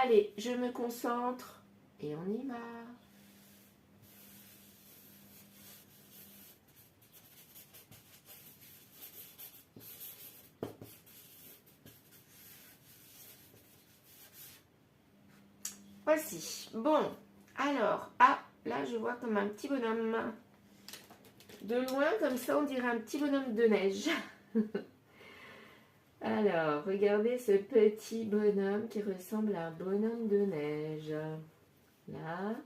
Allez, je me concentre et on y va. Voici. Bon, alors, ah, là je vois comme un petit bonhomme. De loin, comme ça, on dirait un petit bonhomme de neige. Alors, regardez ce petit bonhomme qui ressemble à un bonhomme de neige. Là,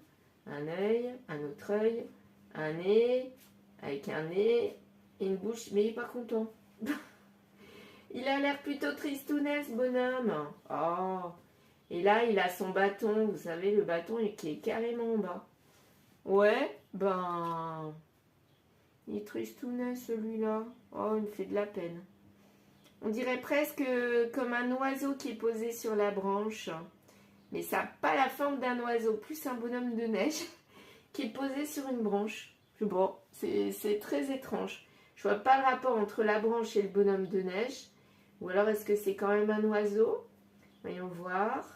un œil, un autre œil, un nez, avec un nez et une bouche, mais il n'est pas content. Il a l'air plutôt tristounet, ce bonhomme. Oh. Et là, il a son bâton, vous savez, le bâton qui est carrément en bas. Ouais, ben... il est tristounet, celui-là. Oh, il me fait de la peine. On dirait presque comme un oiseau qui est posé sur la branche. Mais ça n'a pas la forme d'un oiseau, plus un bonhomme de neige qui est posé sur une branche. Bon, c'est très étrange. Je vois pas le rapport entre la branche et le bonhomme de neige. Ou alors est-ce que c'est quand même un oiseau? Voyons voir.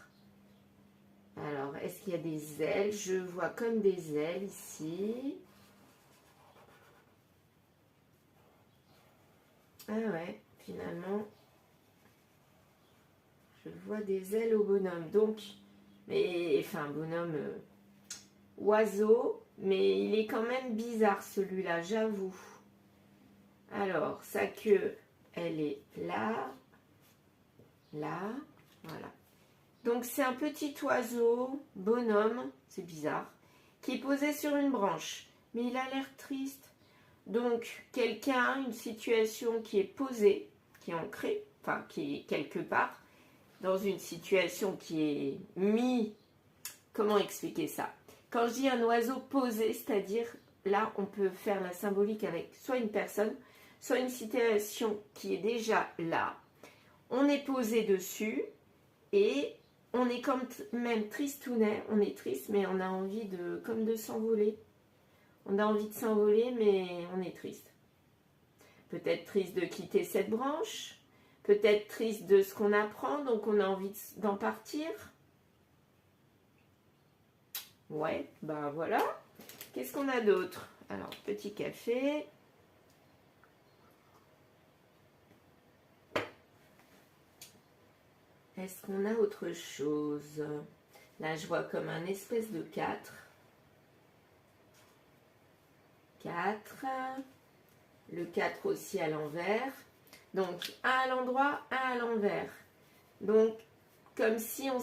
Alors, est-ce qu'il y a des ailes? Je vois comme des ailes ici. Ah ouais, finalement, je vois des ailes au bonhomme. Donc, mais, enfin, bonhomme oiseau, mais il est quand même bizarre celui-là, j'avoue. Alors, sa queue, elle est là, là, voilà. Donc, c'est un petit oiseau, bonhomme, c'est bizarre, qui est posé sur une branche. Mais il a l'air triste. Donc, quelqu'un, une situation qui est posée, qui est ancrée, enfin, qui est quelque part, dans une situation qui est mise. Comment expliquer ça? Quand je dis un oiseau posé, c'est-à-dire, là, on peut faire la symbolique avec soit une personne, soit une situation qui est déjà là. On est posé dessus et on est comme même tristounet, on est triste, mais on a envie comme de s'envoler. On a envie de s'envoler, mais on est triste. Peut-être triste de quitter cette branche, peut-être triste de ce qu'on apprend, donc on a envie d'en partir. Ouais, ben voilà. Qu'est-ce qu'on a d'autre? Alors, petit café. Est-ce qu'on a autre chose? Là, je vois comme un espèce de 4. 4. Le 4 aussi à l'envers. Donc, un à l'endroit, un à l'envers. Donc, comme si on